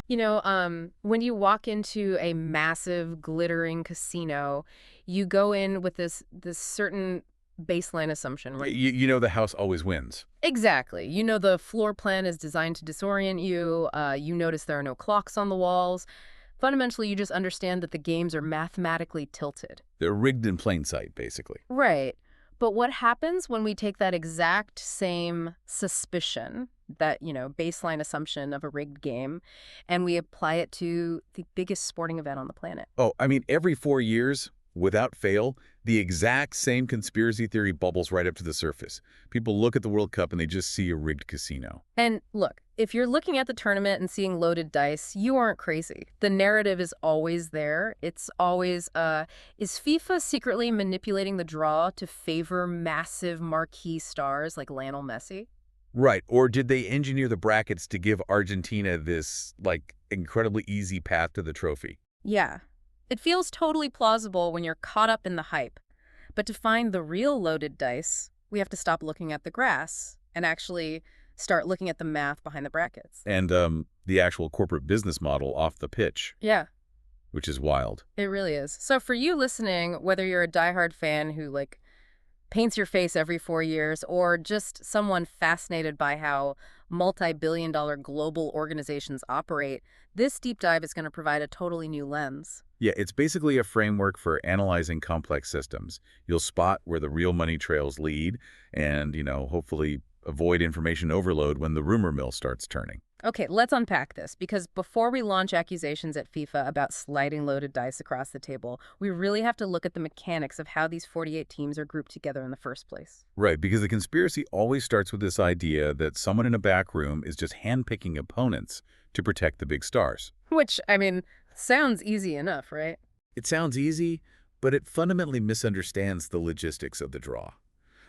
When you walk into a massive, glittering casino, you go in with this certain baseline assumption, right? You know the house always wins. Exactly. You know the floor plan is designed to disorient you. You notice there are no clocks on the walls. Fundamentally, you just understand that the games are mathematically tilted. They're rigged in plain sight, basically. Right. But what happens when we take that exact same suspicion, that, baseline assumption of a rigged game, and we apply it to the biggest sporting event on the planet? Oh, I mean, every 4 years, without fail, the exact same conspiracy theory bubbles right up to the surface. People look at the World Cup and they just see a rigged casino. And look, if you're looking at the tournament and seeing loaded dice, you aren't crazy. The narrative is always there. It's always, is FIFA secretly manipulating the draw to favor massive marquee stars like Lionel Messi? Right. Or did they engineer the brackets to give Argentina this, incredibly easy path to the trophy? Yeah. It feels totally plausible when you're caught up in the hype. But to find the real loaded dice, we have to stop looking at the grass and actually start looking at the math behind the brackets. And the actual corporate business model off the pitch, Yeah, which is wild. it really is. So for you listening, whether you're a diehard fan who paints your face every 4 years, or just someone fascinated by how multi-billion-dollar global organizations operate, this deep dive is going to provide a totally new lens. Yeah, it's basically a framework for analyzing complex systems. You'll spot where the real money trails lead and, hopefully avoid information overload when the rumor mill starts turning. Okay, let's unpack this, because before we launch accusations at FIFA about sliding loaded dice across the table, we really have to look at the mechanics of how these 48 teams are grouped together in the first place. Right, because the conspiracy always starts with this idea that someone in a back room is just handpicking opponents to protect the big stars. Which, sounds easy enough, right? It sounds easy, but it fundamentally misunderstands the logistics of the draw.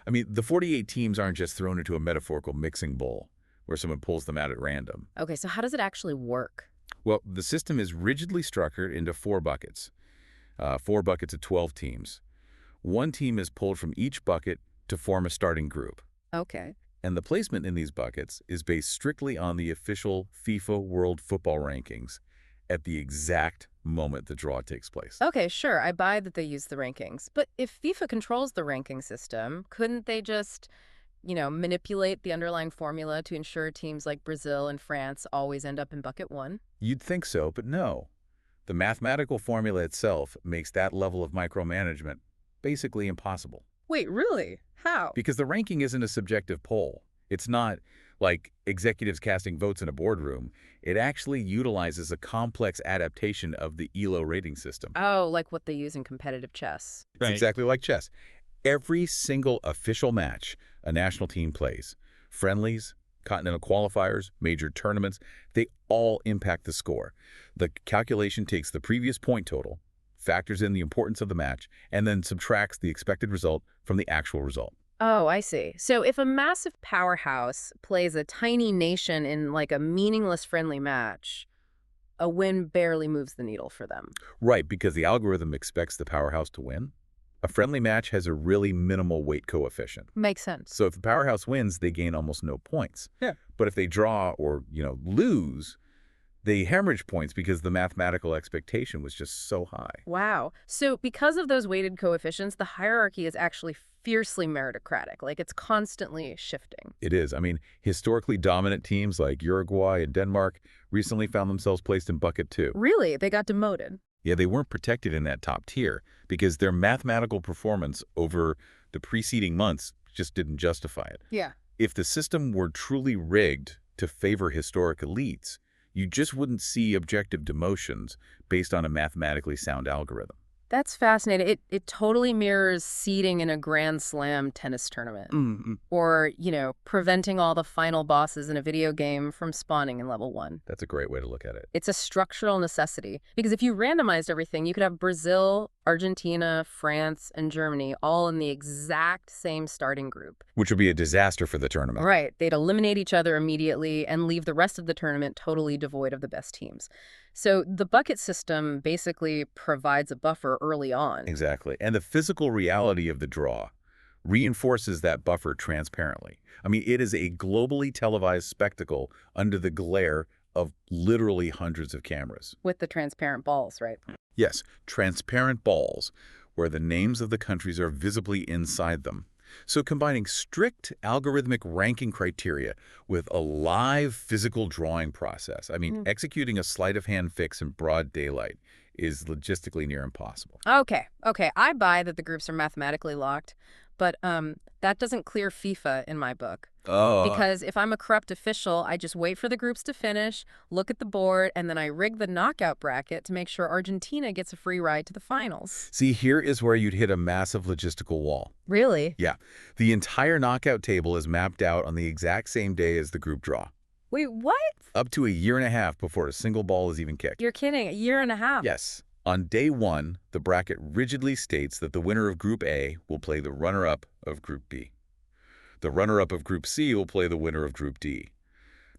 I mean, the 48 teams aren't just thrown into a metaphorical mixing bowl where someone pulls them out at random. Okay, so how does it actually work? Well, the system is rigidly structured into 4 buckets, 4 buckets of 12 teams. One team is pulled from each bucket to form a starting group. Okay. And the placement in these buckets is based strictly on the official FIFA World Football Rankings at the exact moment the draw takes place. Okay, sure, I buy that they use the rankings. But if FIFA controls the ranking system, couldn't they just, manipulate the underlying formula to ensure teams like Brazil and France always end up in bucket one? You'd think so, but no. The mathematical formula itself makes that level of micromanagement basically impossible. Wait, really? How? Because the ranking isn't a subjective poll. It's not like executives casting votes in a boardroom. It actually utilizes a complex adaptation of the ELO rating system. Oh, like what they use in competitive chess. It's exactly like chess. Every single official match a national team plays, friendlies, continental qualifiers, major tournaments, they all impact the score. The calculation takes the previous point total, factors in the importance of the match, and then subtracts the expected result from the actual result. Oh, I see. So if a massive powerhouse plays a tiny nation in a meaningless friendly match, a win barely moves the needle for them. Right, because the algorithm expects the powerhouse to win. A friendly match has a really minimal weight coefficient. Makes sense. So if the powerhouse wins, they gain almost no points. Yeah. But if they draw or, lose, they hemorrhage points because the mathematical expectation was just so high. Wow. So because of those weighted coefficients, the hierarchy is actually fiercely meritocratic. It's constantly shifting. It is. I mean, historically dominant teams like Uruguay and Denmark recently found themselves placed in bucket 2. Really? They got demoted? Yeah, they weren't protected in that top tier because their mathematical performance over the preceding months just didn't justify it. Yeah. If the system were truly rigged to favor historic elites, you just wouldn't see objective demotions based on a mathematically sound algorithm. That's fascinating. It totally mirrors seeding in a Grand Slam tennis tournament. Mm-hmm. Or, preventing all the final bosses in a video game from spawning in level 1. That's a great way to look at it. It's a structural necessity. Because if you randomized everything, you could have Brazil, Argentina, France, and Germany all in the exact same starting group. Which would be a disaster for the tournament. Right. They'd eliminate each other immediately and leave the rest of the tournament totally devoid of the best teams. So the bucket system basically provides a buffer early on. Exactly. And the physical reality of the draw reinforces that buffer transparently. I mean, it is a globally televised spectacle under the glare of literally hundreds of cameras. With the transparent balls, right? Yes, transparent balls where the names of the countries are visibly inside them. So combining strict algorithmic ranking criteria with a live physical drawing process, I mean, executing a sleight of hand fix in broad daylight is logistically near impossible. Okay, okay. I buy that the groups are mathematically locked, but that doesn't clear FIFA in my book. Oh, Because if I'm a corrupt official, I just wait for the groups to finish, look at the board, and then I rig the knockout bracket to make sure Argentina gets a free ride to the finals. see, here is where you'd hit a massive logistical wall. Really? Yeah, the entire knockout table is mapped out on the exact same day as the group draw, Wait, what? up to a year and a half before a single ball is even kicked. You're kidding. A year and a half? Yes. On day one, the bracket rigidly states that the winner of Group A will play the runner-up of Group B. The runner-up of Group C will play the winner of Group D.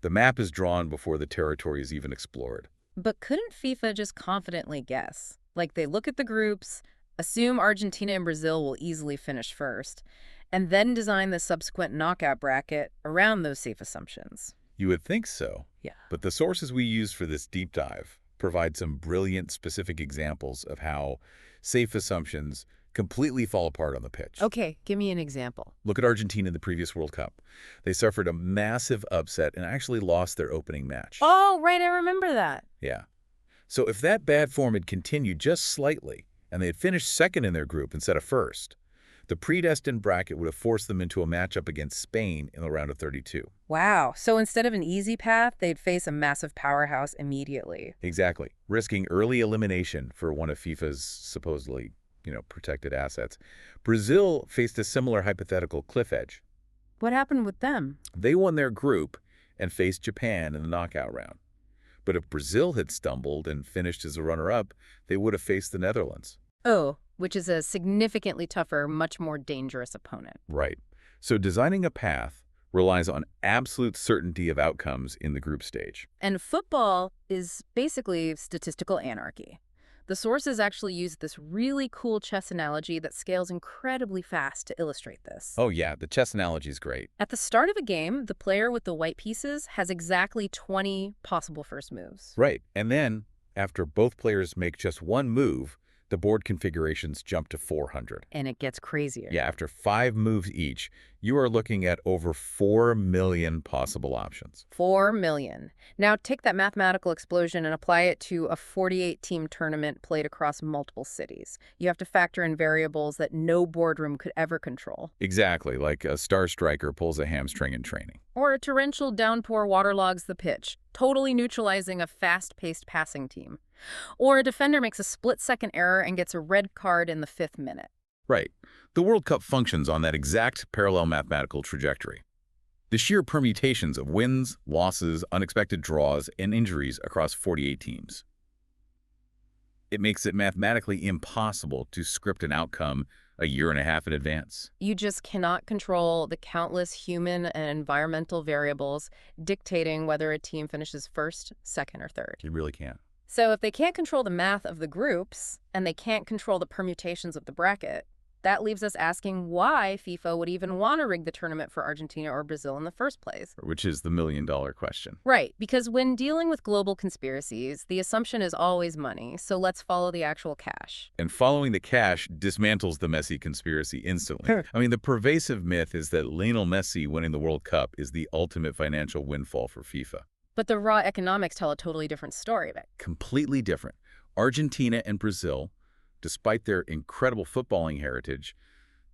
The map is drawn before the territory is even explored. But couldn't FIFA just confidently guess? Like they look at the groups, assume Argentina and Brazil will easily finish first, and then design the subsequent knockout bracket around those safe assumptions. You would think so, Yeah. but the sources we use for this deep dive provide some brilliant specific examples of how safe assumptions completely fall apart on the pitch. Okay, give me an example. Look at Argentina in the previous World Cup. They suffered a massive upset and actually lost their opening match. Oh, right, I remember that. Yeah. So if that bad form had continued just slightly, and they had finished second in their group instead of first, the predestined bracket would have forced them into a matchup against Spain in the round of 32. Wow, so instead of an easy path, they'd face a massive powerhouse immediately. Exactly. Risking early elimination for one of FIFA's supposedly, protected assets. Brazil faced a similar hypothetical cliff edge. What happened with them? They won their group and faced Japan in the knockout round. But if Brazil had stumbled and finished as a runner-up, they would have faced the Netherlands. Oh, which is a significantly tougher, much more dangerous opponent. Right. So designing a path relies on absolute certainty of outcomes in the group stage. And football is basically statistical anarchy. The sources actually use this really cool chess analogy that scales incredibly fast to illustrate this. Oh yeah, the chess analogy is great. At the start of a game, the player with the white pieces has exactly 20 possible first moves. Right. And then, after both players make just one move, the board configurations jump to 400. And it gets crazier. Yeah, after 5 moves each, you are looking at over 4 million possible options. 4 million. Now take that mathematical explosion and apply it to a 48-team tournament played across multiple cities. You have to factor in variables that no boardroom could ever control. Exactly, like a star striker pulls a hamstring in training. Or a torrential downpour waterlogs the pitch, totally neutralizing a fast-paced passing team. Or a defender makes a split-second error and gets a red card in the 5th minute. Right. The World Cup functions on that exact parallel mathematical trajectory. The sheer permutations of wins, losses, unexpected draws, and injuries across 48 teams. It makes it mathematically impossible to script an outcome a year and a half in advance. You just cannot control the countless human and environmental variables dictating whether a team finishes first, second, or third. You really can't. So if they can't control the math of the groups and they can't control the permutations of the bracket, that leaves us asking why FIFA would even want to rig the tournament for Argentina or Brazil in the first place. Which is the million-dollar question. Right, because when dealing with global conspiracies, the assumption is always money, so let's follow the actual cash. And following the cash dismantles the Messi conspiracy instantly. I mean, the pervasive myth is that Lionel Messi winning the World Cup is the ultimate financial windfall for FIFA. But the raw economics tell a totally different story. Completely different. Argentina and Brazil, despite their incredible footballing heritage,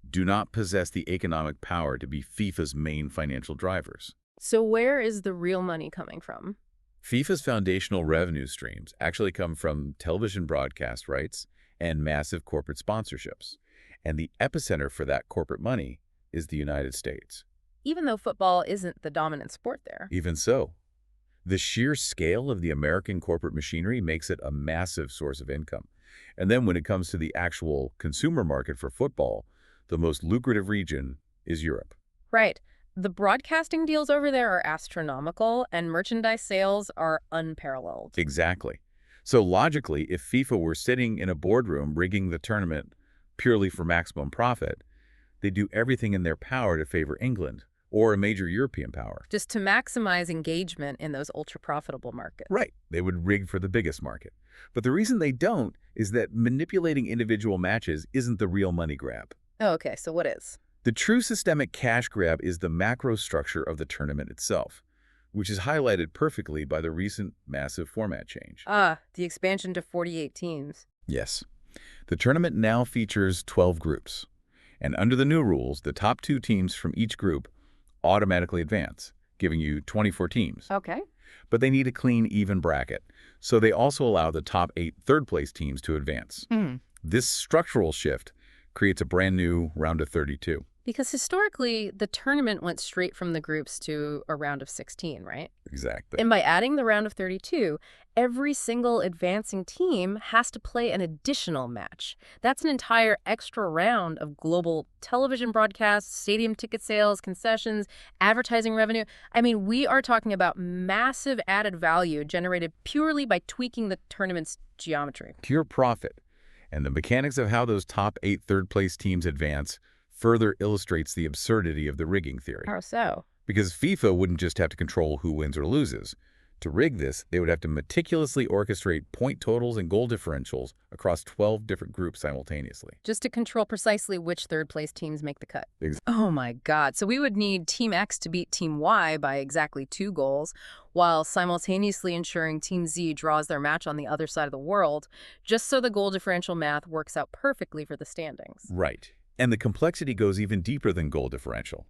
do not possess the economic power to be FIFA's main financial drivers. So where is the real money coming from? FIFA's foundational revenue streams actually come from television broadcast rights and massive corporate sponsorships. And the epicenter for that corporate money is the United States. Even though football isn't the dominant sport there. Even so, the sheer scale of the American corporate machinery makes it a massive source of income. And then when it comes to the actual consumer market for football, the most lucrative region is Europe. Right. The broadcasting deals over there are astronomical, and merchandise sales are unparalleled. Exactly. So logically, if FIFA were sitting in a boardroom rigging the tournament purely for maximum profit, they do everything in their power to favor England, or a major European power. Just to maximize engagement in those ultra-profitable markets. Right. They would rig for the biggest market. But the reason they don't is that manipulating individual matches isn't the real money grab. Oh, okay, so what is? The true systemic cash grab is the macro structure of the tournament itself, which is highlighted perfectly by the recent massive format change. Ah, the expansion to 48 teams. Yes. The tournament now features 12 groups. And under the new rules, the top 2 teams from each group automatically advance, giving you 24 teams. Okay. But they need a clean, even bracket, so they also allow the top 8 third-place teams to advance. This structural shift creates a brand new round of 32. Because historically, the tournament went straight from the groups to a round of 16, right? Exactly. And by adding the round of 32, every single advancing team has to play an additional match. That's an entire extra round of global television broadcasts, stadium ticket sales, concessions, advertising revenue. I mean, we are talking about massive added value generated purely by tweaking the tournament's geometry. Pure profit. And the mechanics of how those top 8 third-place teams advance further illustrates the absurdity of the rigging theory. How so? Because FIFA wouldn't just have to control who wins or loses. To rig this, they would have to meticulously orchestrate point totals and goal differentials across 12 different groups simultaneously. Just to control precisely which third-place teams make the cut. Exactly. Oh my God. So we would need Team X to beat Team Y by exactly 2 goals, while simultaneously ensuring Team Z draws their match on the other side of the world, just so the goal differential math works out perfectly for the standings. Right. And the complexity goes even deeper than goal differential.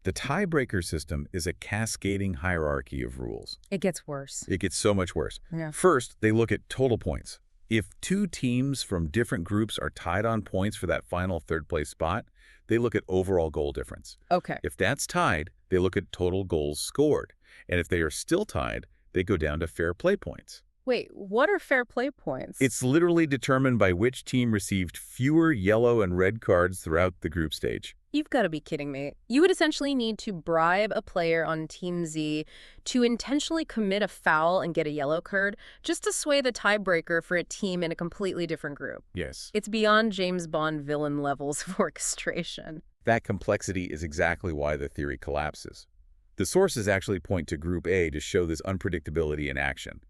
The tiebreaker system is a cascading hierarchy of rules. It gets worse. It gets so much worse. Yeah. First, they look at total points. If 2 teams from different groups are tied on points for that final third-place spot, they look at overall goal difference. Okay. If that's tied, they look at total goals scored. And if they are still tied, they go down to fair play points. Wait, what are fair play points? It's literally determined by which team received fewer yellow and red cards throughout the group stage. You've got to be kidding me. You would essentially need to bribe a player on Team Z to intentionally commit a foul and get a yellow card just to sway the tiebreaker for a team in a completely different group. Yes. It's beyond James Bond villain levels of orchestration. That complexity is exactly why the theory collapses. The sources actually point to Group A to show this unpredictability in action.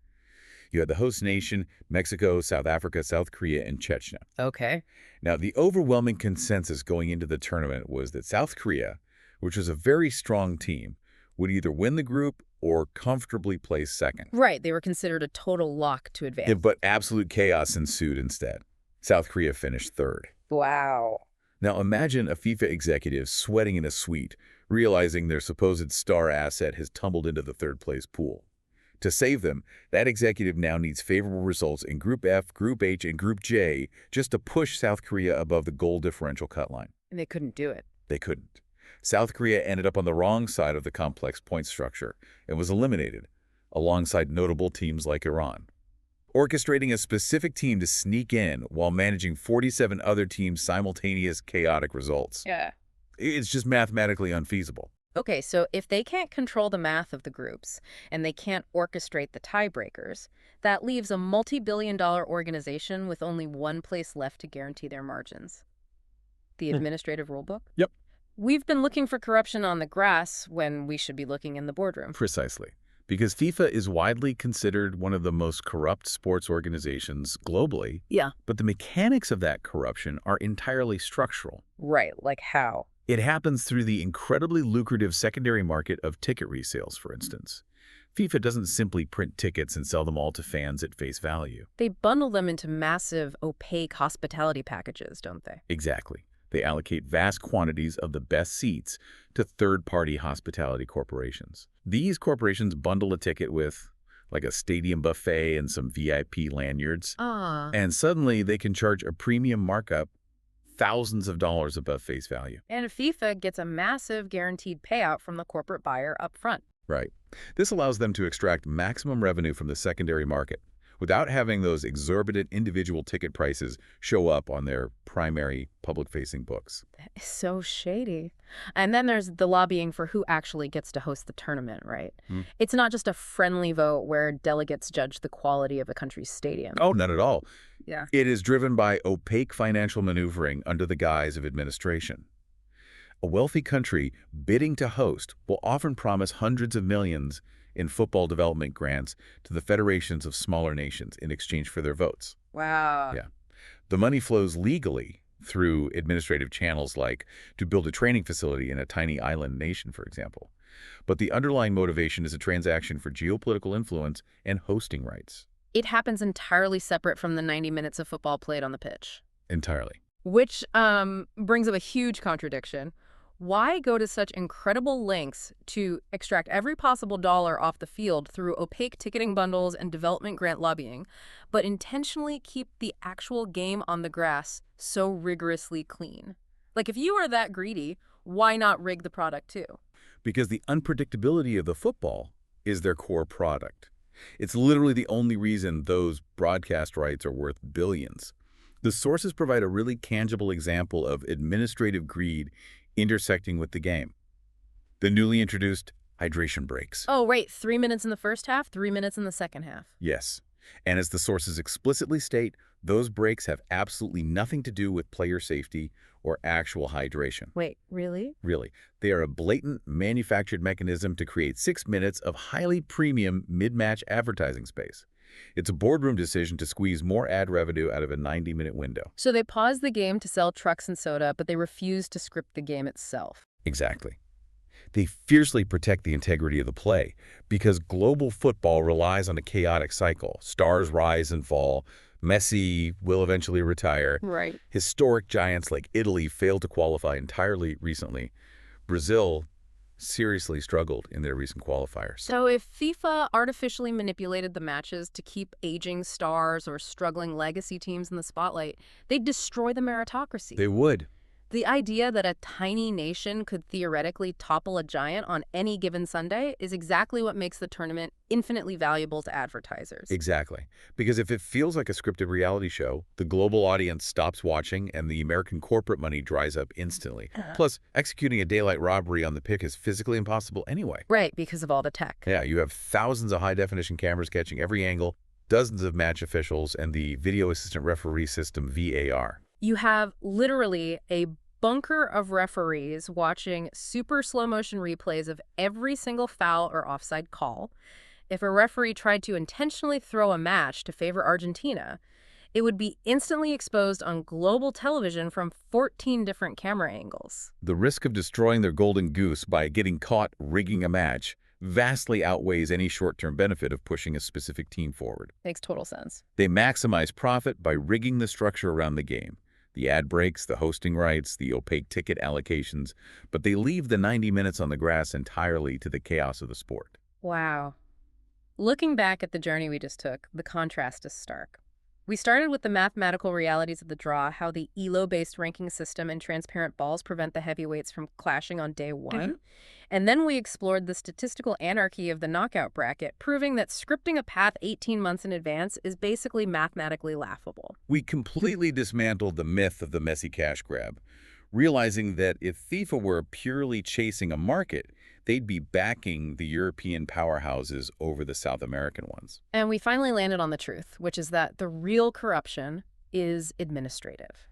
You had the host nation, Mexico, South Africa, South Korea, and Chechnya. Okay. Now, the overwhelming consensus going into the tournament was that South Korea, which was a very strong team, would either win the group or comfortably place second. Right, they were considered a total lock to advance. But absolute chaos ensued instead. South Korea finished third. Wow. Now, imagine a FIFA executive sweating in a suite, realizing their supposed star asset has tumbled into the third-place pool. To save them, that executive now needs favorable results in Group F, Group H, and Group J just to push South Korea above the goal differential cut line. And they couldn't do it. They couldn't. South Korea ended up on the wrong side of the complex point structure and was eliminated, alongside notable teams like Iran. Orchestrating a specific team to sneak in while managing 47 other teams' simultaneous chaotic results. Yeah. It's just mathematically unfeasible. Okay, so if they can't control the math of the groups and they can't orchestrate the tiebreakers, that leaves a multi-billion-dollar organization with only one place left to guarantee their margins. The administrative rulebook? Yep. We've been looking for corruption on the grass when we should be looking in the boardroom. Precisely. Because FIFA is widely considered one of the most corrupt sports organizations globally. Yeah. But the mechanics of that corruption are entirely structural. Right, like how? It happens through the incredibly lucrative secondary market of ticket resales, for instance. FIFA doesn't simply print tickets and sell them all to fans at face value. They bundle them into massive, opaque hospitality packages, don't they? Exactly. They allocate vast quantities of the best seats to third-party hospitality corporations. These corporations bundle a ticket with, like a stadium buffet and some VIP lanyards. And suddenly they can charge a premium markup thousands of dollars above face value. And FIFA gets a massive guaranteed payout from the corporate buyer up front. Right. This allows them to extract maximum revenue from the secondary market without having those exorbitant individual ticket prices show up on their primary public-facing books. That is so shady. And then there's the lobbying for who actually gets to host the tournament, right? It's not just a friendly vote where delegates judge the quality of a country's stadium. Oh, not at all. Yeah. It is driven by opaque financial maneuvering under the guise of administration. A wealthy country bidding to host will often promise hundreds of millions in football development grants to the federations of smaller nations in exchange for their votes. Wow. Yeah. The money flows legally through administrative channels like to build a training facility in a tiny island nation, for example. But the underlying motivation is a transaction for geopolitical influence and hosting rights. It happens entirely separate from the 90 minutes of football played on the pitch. Entirely. Which brings up a huge contradiction. Why go to such incredible lengths to extract every possible dollar off the field through opaque ticketing bundles and development grant lobbying, but intentionally keep the actual game on the grass so rigorously clean? Like, if you are that greedy, why not rig the product too? Because the unpredictability of the football is their core product. It's literally the only reason those broadcast rights are worth billions. The sources provide a really tangible example of administrative greed intersecting with the game. The newly introduced hydration breaks. Oh, right. 3 minutes in the first half, 3 minutes in the second half. Yes. And as the sources explicitly state, those breaks have absolutely nothing to do with player safety or actual hydration. Wait, really? Really. They are a blatant manufactured mechanism to create 6 minutes of highly premium mid-match advertising space. It's a boardroom decision to squeeze more ad revenue out of a 90-minute window. So they pause the game to sell trucks and soda, but they refuse to script the game itself. Exactly. They fiercely protect the integrity of the play because global football relies on a chaotic cycle. Stars rise and fall. Messi will eventually retire. Right. Historic giants like Italy failed to qualify entirely recently. Brazil seriously struggled in their recent qualifiers. So if FIFA artificially manipulated the matches to keep aging stars or struggling legacy teams in the spotlight, they'd destroy the meritocracy. They would. The idea that a tiny nation could theoretically topple a giant on any given Sunday is exactly what makes the tournament infinitely valuable to advertisers. Exactly. Because if it feels like a scripted reality show, the global audience stops watching and the American corporate money dries up instantly. Plus, executing a daylight robbery on the pick is physically impossible anyway. Right, because of all the tech. Yeah, you have thousands of high-definition cameras catching every angle, dozens of match officials, and the video assistant referee system, VAR. You have literally a bunker of referees watching super slow-motion replays of every single foul or offside call. If a referee tried to intentionally throw a match to favor Argentina, it would be instantly exposed on global television from 14 different camera angles. The risk of destroying their golden goose by getting caught rigging a match vastly outweighs any short-term benefit of pushing a specific team forward. Makes total sense. They maximize profit by rigging the structure around the game. The ad breaks, the hosting rights, the opaque ticket allocations, but they leave the 90 minutes on the grass entirely to the chaos of the sport. Wow. Looking back at the journey we just took, the contrast is stark. We started with the mathematical realities of the draw, how the ELO-based ranking system and transparent balls prevent the heavyweights from clashing on day one. And then we explored the statistical anarchy of the knockout bracket, proving that scripting a path 18 months in advance is basically mathematically laughable. We completely dismantled the myth of the Messi cash grab, realizing that if FIFA were purely chasing a market, they'd be backing the European powerhouses over the South American ones. And we finally landed on the truth, which is that the real corruption is administrative.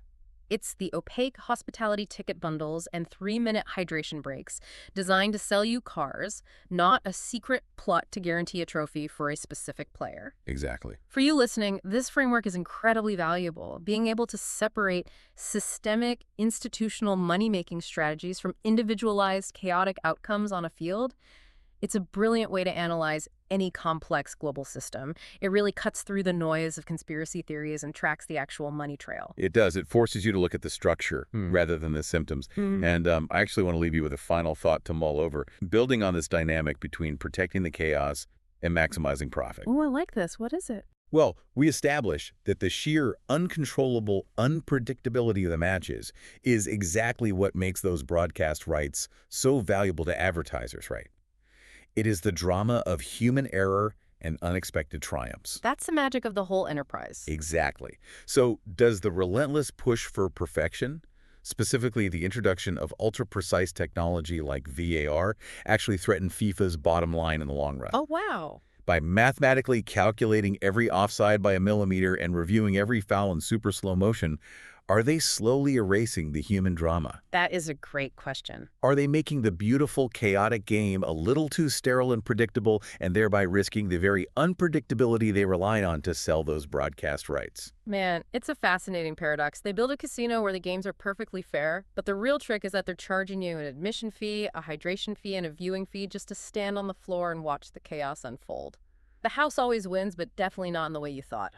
It's the opaque hospitality ticket bundles and 3-minute hydration breaks designed to sell you cars, not a secret plot to guarantee a trophy for a specific player. Exactly. For you listening, this framework is incredibly valuable. Being able to separate systemic, institutional money-making strategies from individualized, chaotic outcomes on a field, it's a brilliant way to analyze any complex global system. It really cuts through the noise of conspiracy theories and tracks the actual money trail. It does. It forces you to look at the structure rather than the symptoms. And I actually want to leave you with a final thought to mull over. Building on this dynamic between protecting the chaos and maximizing profit. Oh, I like this. What is it? Well, we establish that the sheer uncontrollable unpredictability of the matches is exactly what makes those broadcast rights so valuable to advertisers, right? It is the drama of human error and unexpected triumphs. That's the magic of the whole enterprise. Exactly. So does the relentless push for perfection, specifically the introduction of ultra-precise technology like VAR, actually threaten FIFA's bottom line in the long run? Oh, wow. By mathematically calculating every offside by a millimeter and reviewing every foul in super slow motion, Are they slowly erasing the human drama? That is a great question. Are they making the beautiful, chaotic game a little too sterile and predictable, and thereby risking the very unpredictability they rely on to sell those broadcast rights? Man, it's a fascinating paradox. They build a casino where the games are perfectly fair, but the real trick is that they're charging you an admission fee, a hydration fee, and a viewing fee just to stand on the floor and watch the chaos unfold. The house always wins, but definitely not in the way you thought.